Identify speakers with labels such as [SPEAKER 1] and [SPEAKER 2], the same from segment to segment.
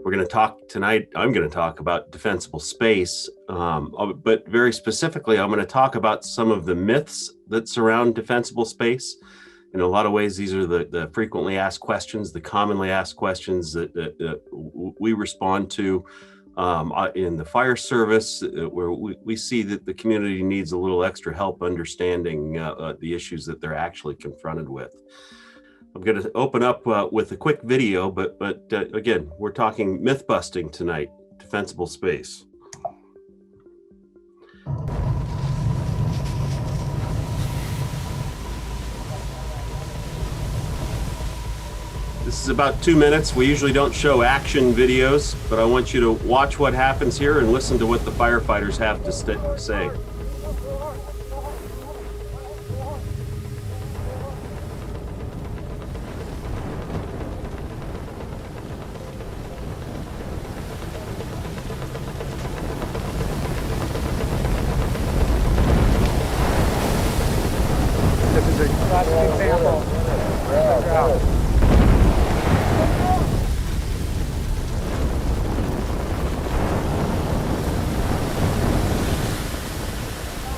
[SPEAKER 1] We're going to talk tonight. I'm going to talk about defensible space, but very specifically, I'm going to talk about some of the myths that surround defensible space. In a lot of ways, these are the frequently asked questions, the commonly asked questions that we respond to in the fire service, where we see that the community needs a little extra help understanding the issues that they're actually confronted with. I'm going to open up with a quick video, but again, we're talking myth busting tonight, defensible space. This is about 2 minutes. We usually don't show action videos, but I want you to watch what happens here and listen to what the firefighters have to say.
[SPEAKER 2] This is a classic example.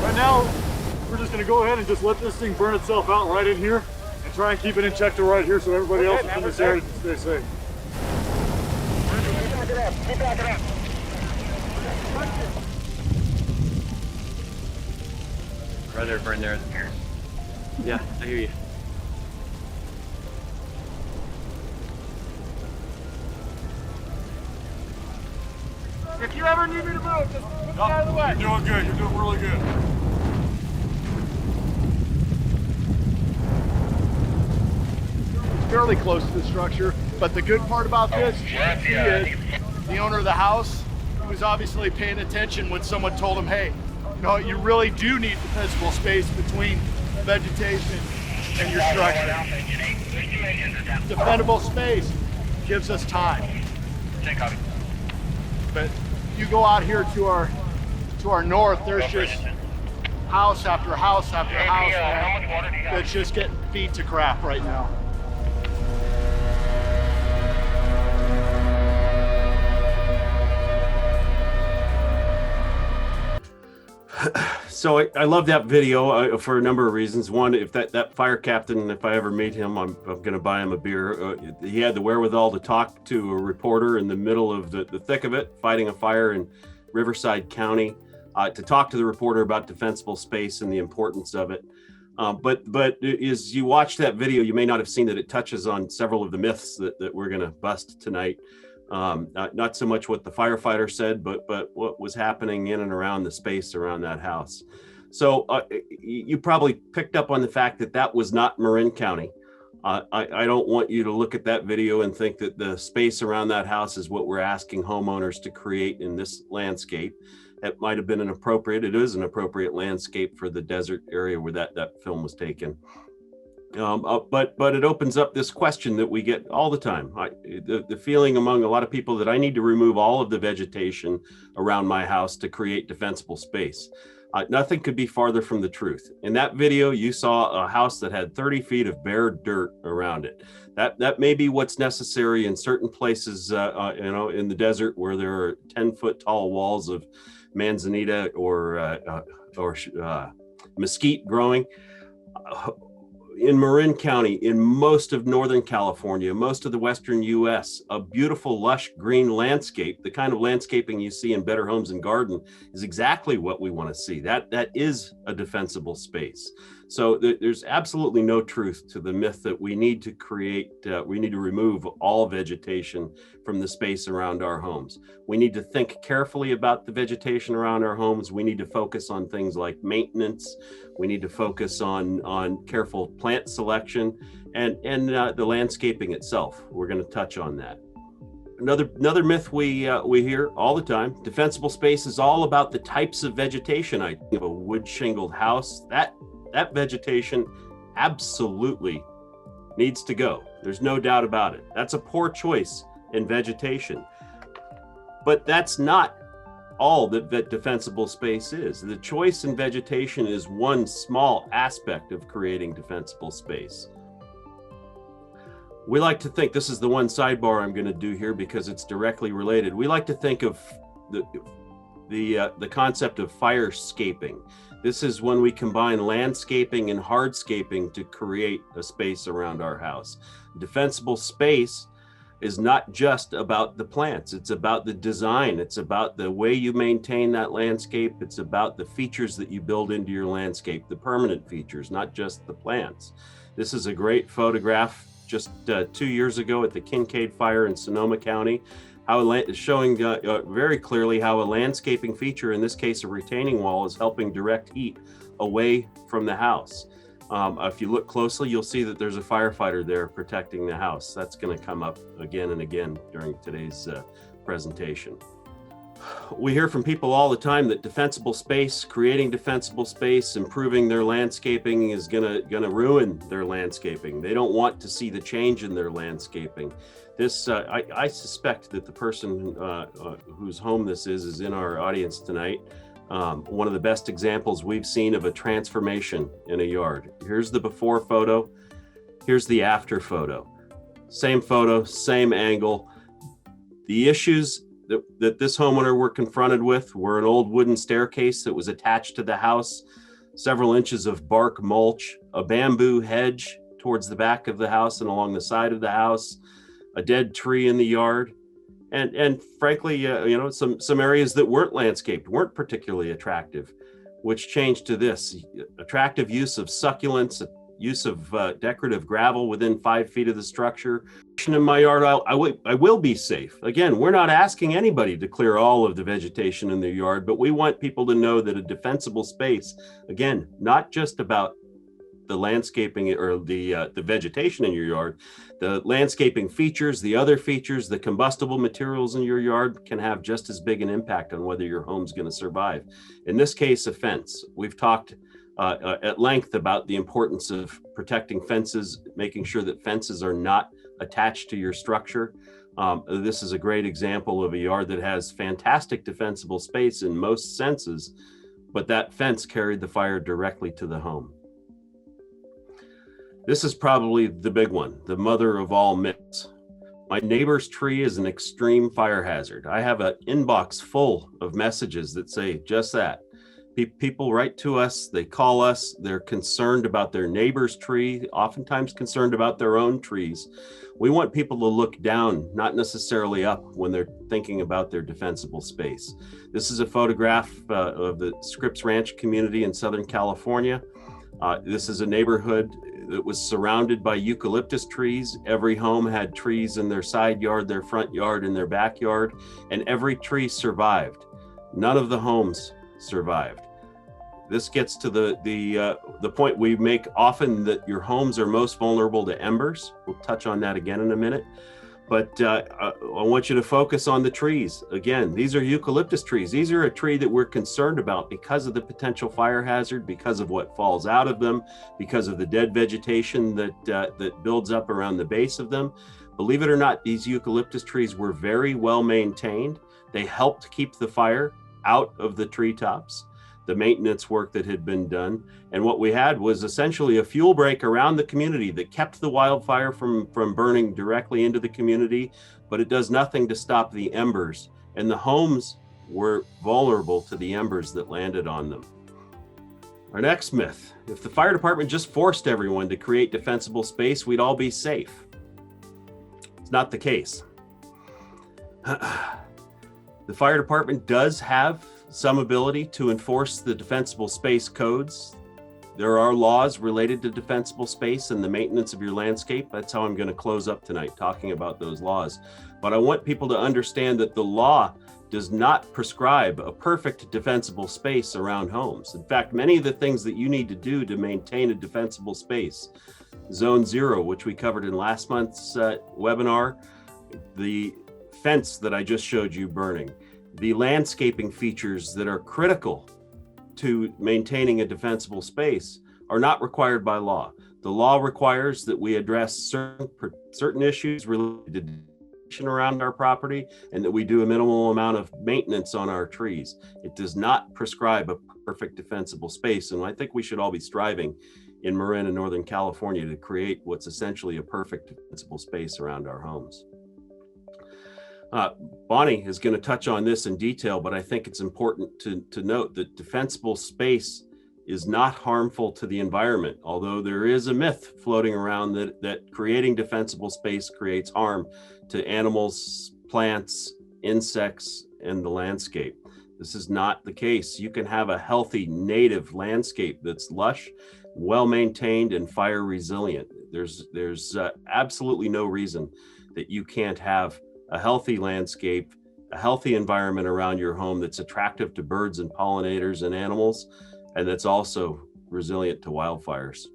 [SPEAKER 3] Right now, we're just going to go ahead and just let this thing burn itself out right in here and try and keep it in check to right here so everybody else in this area can stay safe.
[SPEAKER 2] Keep backing up. Keep backing up.
[SPEAKER 4] Rather burn there. Yeah, I hear you.
[SPEAKER 3] If you ever need me to move, just move me out of the way. You're doing good. You're doing really good.
[SPEAKER 5] It's fairly close to the structure, but the good part about this is the owner of the house was obviously paying attention when someone told him, hey, you know, you really do need defensible space between vegetation and your structure. Defendable space gives us time. But you go out here to our north, there's just house after house after house that's just getting feed to crap right now.
[SPEAKER 1] So I love that video for a number of reasons. One, if that fire captain, if I ever meet him, I'm going to buy him a beer. He had the wherewithal to talk to a reporter in the middle of the thick of it, fighting a fire in Riverside County, to talk to the reporter about defensible space and the importance of it. But as you watch that video, you may not have seen that it touches on several of the myths that we're going to bust tonight. Not so much what the firefighter said, but what was happening in and around the space around that house. So you probably picked up on the fact that was not Marin County. I don't want you to look at that video and think that the space around that house is what we're asking homeowners to create in this landscape. That might have been it is an appropriate landscape for the desert area where that film was taken. But it opens up this question that we get all the time. The feeling among a lot of people that I need to remove all of the vegetation around my house to create defensible space. Nothing could be farther from the truth. In that video, you saw a house that had 30 feet of bare dirt around it. That may be what's necessary in certain places, in the desert where there are 10-foot tall walls of manzanita or mesquite growing. In Marin County, in most of Northern California, most of the Western US, a beautiful, lush green landscape, the kind of landscaping you see in Better Homes and Garden, is exactly what we want to see. That is a defensible space. So there's absolutely no truth to the myth that we need to we need to remove all vegetation from the space around our homes. We need to think carefully about the vegetation around our homes. We need to focus on things like maintenance. We need to focus on careful plant selection and the landscaping itself. We're going to touch on that. Another myth we hear all the time: defensible space is all about the types of vegetation. I think of a wood shingled house. That vegetation absolutely needs to go. There's no doubt about it. That's a poor choice in vegetation. But that's not all that defensible space is. The choice in vegetation is one small aspect of creating defensible space. We like to think, this is the one sidebar I'm going to do here because it's directly related. We like to think of the concept of firescaping. This is when we combine landscaping and hardscaping to create a space around our house. Defensible space is not just about the plants. It's about the design. It's about the way you maintain that landscape. It's about the features that you build into your landscape, the permanent features, not just the plants. This is a great photograph just 2 years ago at the Kincaid Fire in Sonoma County, showing very clearly how a landscaping feature, in this case a retaining wall, is helping direct heat away from the house. If you look closely, you'll see that there's a firefighter there protecting the house. That's going to come up again and again during today's presentation. We hear from people all the time that defensible space, creating defensible space, improving their landscaping is gonna ruin their landscaping. They don't want to see the change in their landscaping. This, I suspect that the person whose home this is in our audience tonight. One of the best examples we've seen of a transformation in a yard. Here's the before photo. Here's the after photo. Same photo, same angle. The issues that this homeowner were confronted with were an old wooden staircase that was attached to the house, several inches of bark mulch, a bamboo hedge towards the back of the house and along the side of the house, a dead tree in the yard, and frankly, some areas that weren't landscaped, weren't particularly attractive, which changed to this: attractive use of succulents, use of decorative gravel within 5 feet of the structure. In my yard, I will be safe. Again, we're not asking anybody to clear all of the vegetation in their yard, but we want people to know that a defensible space, again, not just about the landscaping or the vegetation in your yard, the landscaping features, the other features, the combustible materials in your yard can have just as big an impact on whether your home's going to survive. In this case, a fence. We've talked at length about the importance of protecting fences, making sure that fences are not attached to your structure. This is a great example of a yard that has fantastic defensible space in most senses, but that fence carried the fire directly to the home. This is probably the big one, the mother of all myths. My neighbor's tree is an extreme fire hazard. I have an inbox full of messages that say just that. People write to us, they call us, they're concerned about their neighbor's tree, oftentimes concerned about their own trees. We want people to look down, not necessarily up, when they're thinking about their defensible space. This is a photograph of the Scripps Ranch community in Southern California. This is a neighborhood that was surrounded by eucalyptus trees. Every home had trees in their side yard, their front yard, and their backyard, and every tree survived. None of the homes survived. This gets to the point we make often, that your homes are most vulnerable to embers. We'll touch on that again in a minute. But I want you to focus on the trees. Again, these are eucalyptus trees. These are a tree that we're concerned about because of the potential fire hazard, because of what falls out of them, because of the dead vegetation that builds up around the base of them. Believe it or not, these eucalyptus trees were very well maintained. They helped keep the fire out of the treetops, the maintenance work that had been done. And what we had was essentially a fuel break around the community that kept the wildfire from burning directly into the community, but it does nothing to stop the embers. And the homes were vulnerable to the embers that landed on them. Our next myth: if the fire department just forced everyone to create defensible space, we'd all be safe. It's not the case. The fire department does have some ability to enforce the defensible space codes. There are laws related to defensible space and the maintenance of your landscape. That's how I'm going to close up tonight, talking about those laws. But I want people to understand that the law does not prescribe a perfect defensible space around homes. In fact, many of the things that you need to do to maintain a defensible space, Zone 0, which we covered in last month's webinar, the fence that I just showed you burning, the landscaping features that are critical to maintaining a defensible space, are not required by law. The law requires that we address certain issues related to vegetation around our property, and that we do a minimal amount of maintenance on our trees. It does not prescribe a perfect defensible space, and I think we should all be striving in Marin and Northern California to create what's essentially a perfect defensible space around our homes. Bonnie is going to touch on this in detail, but I think it's important to note that defensible space is not harmful to the environment, although there is a myth floating around that creating defensible space creates harm to animals, plants, insects, and the landscape. This is not the case. You can have a healthy native landscape that's lush, well-maintained, and fire resilient. There's absolutely no reason that you can't have a healthy landscape, a healthy environment around your home that's attractive to birds and pollinators and animals, and that's also resilient to wildfires.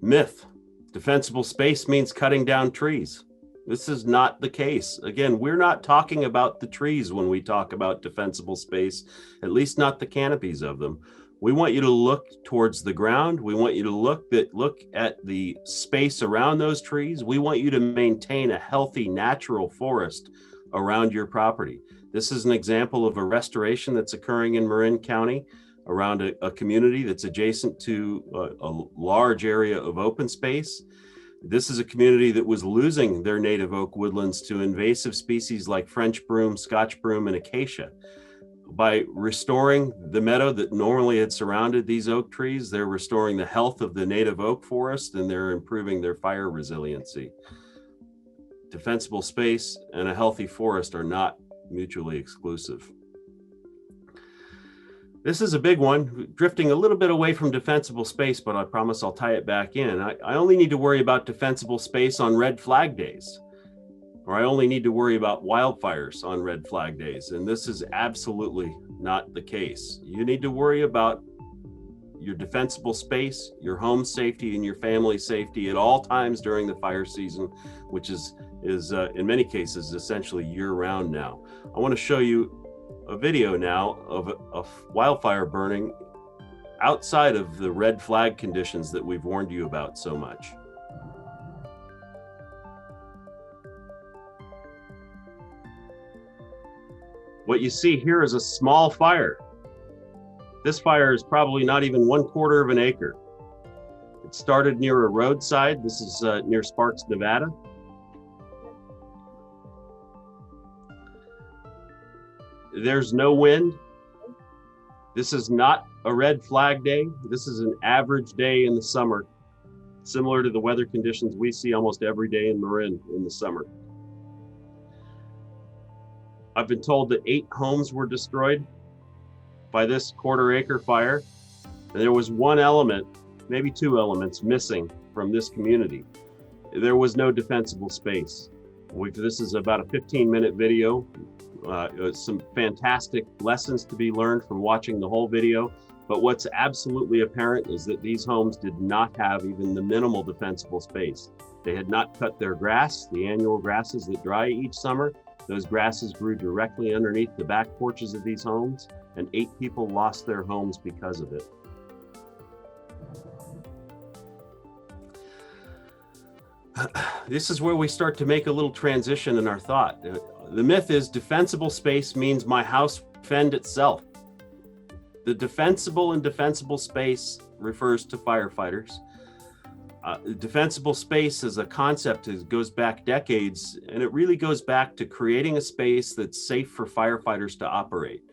[SPEAKER 1] Myth: defensible space means cutting down trees. This is not the case. Again, we're not talking about the trees when we talk about defensible space, at least not the canopies of them. We want you to look towards the ground. We want you to look at the space around those trees. We want you to maintain a healthy natural forest around your property. This is an example of a restoration that's occurring in Marin County around a community that's adjacent to a large area of open space. This is a community that was losing their native oak woodlands to invasive species like French broom, Scotch broom, and acacia. By restoring the meadow that normally had surrounded these oak trees, they're restoring the health of the native oak forest, and they're improving their fire resiliency. Defensible space and a healthy forest are not mutually exclusive. This is a big one, drifting a little bit away from defensible space, but I promise I'll tie it back in. I only need to worry about defensible space on red flag days, or I only need to worry about wildfires on red flag days. And this is absolutely not the case. You need to worry about your defensible space, your home safety, and your family safety at all times during the fire season, which is in many cases essentially year-round now. I want to show you a video now of a wildfire burning outside of the red flag conditions that we've warned you about so much. What you see here is a small fire. This fire is probably not even 1/4 of an acre. It started near a roadside. This is near Sparks, Nevada. There's no wind. This is not a red flag day. This is an average day in the summer, similar to the weather conditions we see almost every day in Marin in the summer. I've been told that 8 homes were destroyed by this 1/4 acre fire. And there was one element, maybe 2 elements missing from this community. There was no defensible space. This is about a 15-minute video. Some fantastic lessons to be learned from watching the whole video. But what's absolutely apparent is that these homes did not have even the minimal defensible space. They had not cut their grass, the annual grasses that dry each summer. Those grasses grew directly underneath the back porches of these homes, and 8 people lost their homes because of it. This is where we start to make a little transition in our thought. The myth is defensible space means my house fend itself. The defensible and defensible space refers to firefighters. Defensible space is a concept that goes back decades, and it really goes back to creating a space that's safe for firefighters to operate.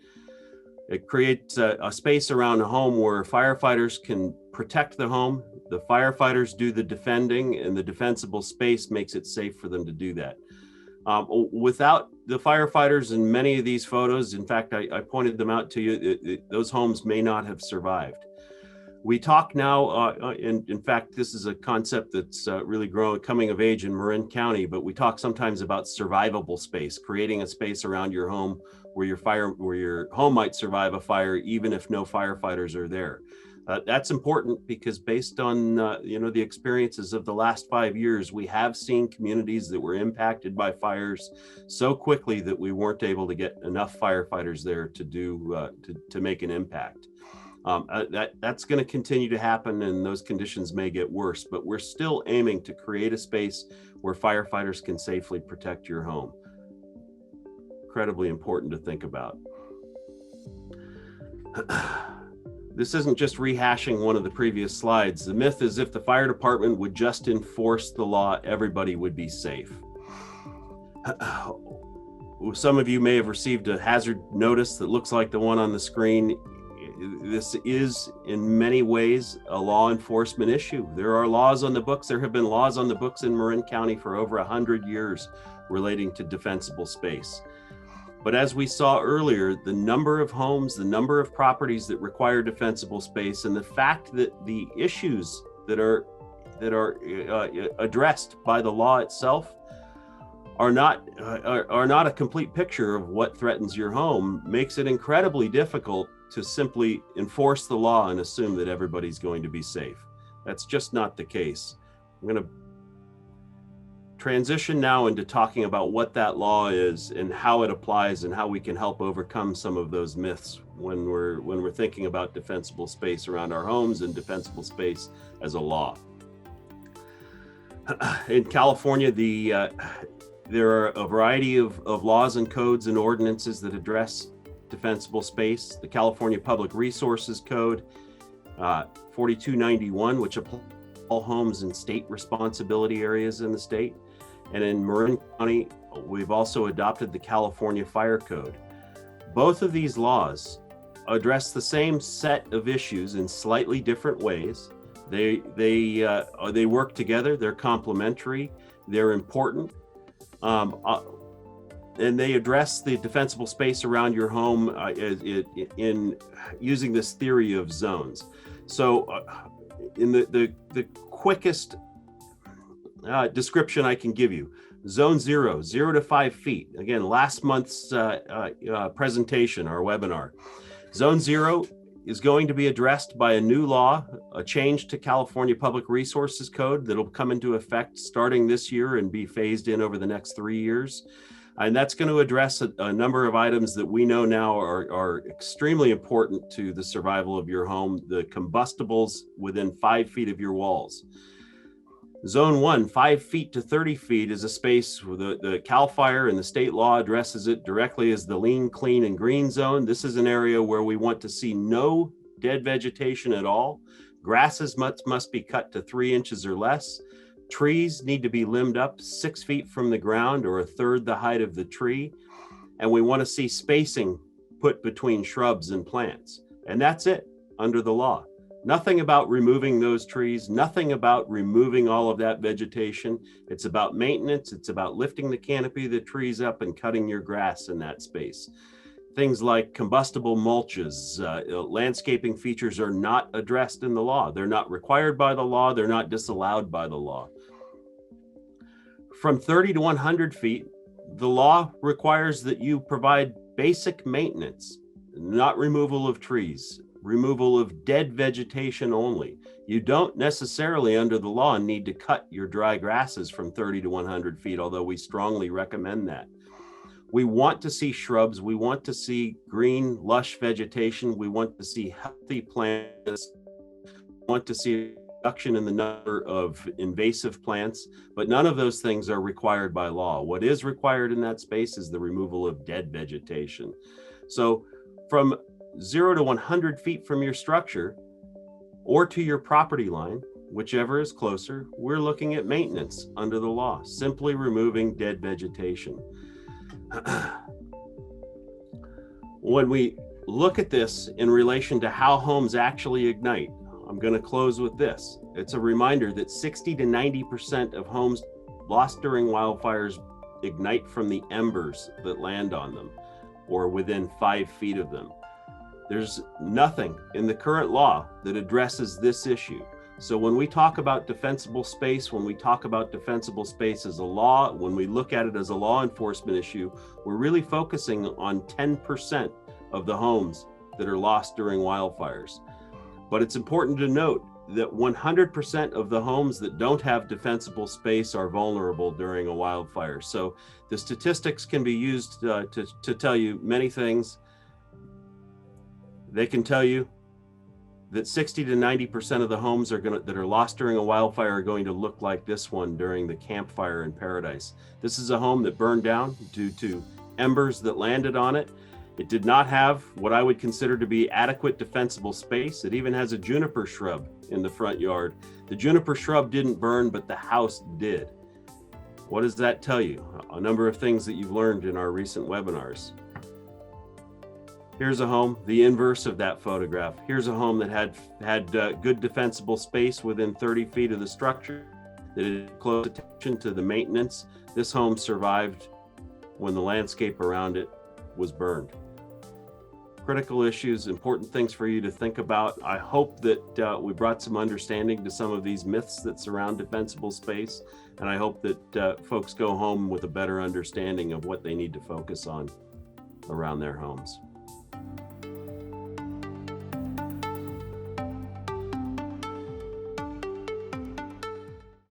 [SPEAKER 1] It creates a space around a home where firefighters can protect the home, the firefighters do the defending, and the defensible space makes it safe for them to do that. Without the firefighters in many of these photos, in fact, I pointed them out to you, those homes may not have survived. We talk now, in fact, this is a concept that's really coming of age in Marin County, but we talk sometimes about survivable space, creating a space around your home where your home might survive a fire, even if no firefighters are there. That's important because based on the experiences of the last 5 years, we have seen communities that were impacted by fires so quickly that we weren't able to get enough firefighters there to make an impact. That's going to continue to happen, and those conditions may get worse, but we're still aiming to create a space where firefighters can safely protect your home. Incredibly important to think about. this isn't just rehashing one of the previous slides. The myth is if the fire department would just enforce the law, everybody would be safe. Some of you may have received a hazard notice that looks like the one on the screen. This is in many ways a law enforcement issue. There are laws on the books. There have been laws on the books in Marin County for over 100 years relating to defensible space. But as we saw earlier, the number of homes, the number of properties that require defensible space, and the fact that the issues that are addressed by the law itself are not a complete picture of what threatens your home makes it incredibly difficult to simply enforce the law and assume that everybody's going to be safe. That's just not the case. I'm going to transition now into talking about what that law is and how it applies and how we can help overcome some of those myths when we're thinking about defensible space around our homes and defensible space as a law. In California, there are a variety of laws and codes and ordinances that address defensible space. The California Public Resources Code, 4291, which applies to all homes in state responsibility areas in the state. And in Marin County, we've also adopted the California Fire Code. Both of these laws address the same set of issues in slightly different ways. They work together, they're complementary, they're important. And they address the defensible space around your home in using this theory of zones. So in the quickest description I can give you, zone 0 to 5 feet. Again, last month's presentation, our webinar. Zone 0 is going to be addressed by a new law, a change to California Public Resources Code that'll come into effect starting this year and be phased in over the next 3 years. And that's going to address a number of items that we know now are extremely important to the survival of your home, the combustibles within 5 feet of your walls. Zone 1, 5 feet to 30 feet, is a space where the CAL FIRE and the state law addresses it directly as the lean, clean, and green zone. This is an area where we want to see no dead vegetation at all. Grasses must be cut to 3 inches or less. Trees need to be limbed up 6 feet from the ground or a third the height of the tree. And we want to see spacing put between shrubs and plants. And that's it under the law. Nothing about removing those trees, nothing about removing all of that vegetation. It's about maintenance. It's about lifting the canopy of the trees up and cutting your grass in that space. Things like combustible mulches, landscaping features are not addressed in the law. They're not required by the law. They're not disallowed by the law. From 30 to 100 feet, the law requires that you provide basic maintenance, not removal of trees, removal of dead vegetation only. You don't necessarily under the law need to cut your dry grasses from 30 to 100 feet, although we strongly recommend that. We want to see shrubs. We want to see green, lush vegetation. We want to see healthy plants. We want to see a reduction in the number of invasive plants, but none of those things are required by law. What is required in that space is the removal of dead vegetation. So from 0 to 100 feet from your structure or to your property line, whichever is closer, we're looking at maintenance under the law, simply removing dead vegetation. When we look at this in relation to how homes actually ignite, I'm going to close with this. It's a reminder that 60 to 90% of homes lost during wildfires ignite from the embers that land on them or within 5 feet of them. There's nothing in the current law that addresses this issue. So when we talk about defensible space, when we talk about defensible space as a law, when we look at it as a law enforcement issue, we're really focusing on 10% of the homes that are lost during wildfires. But it's important to note that 100% of the homes that don't have defensible space are vulnerable during a wildfire. So the statistics can be used to tell you many things. They can tell you that 60 to 90% of the homes that are lost during a wildfire are going to look like this one during the campfire in Paradise. This is a home that burned down due to embers that landed on it. It did not have what I would consider to be adequate defensible space. It even has a juniper shrub in the front yard. The juniper shrub didn't burn, but the house did. What does that tell you? A number of things that you've learned in our recent webinars. Here's a home, the inverse of that photograph. Here's a home that had good defensible space within 30 feet of the structure, that had close attention to the maintenance. This home survived when the landscape around it was burned. Critical issues, important things for you to think about. I hope that we brought some understanding to some of these myths that surround defensible space, and I hope that folks go home with a better understanding of what they need to focus on around their homes.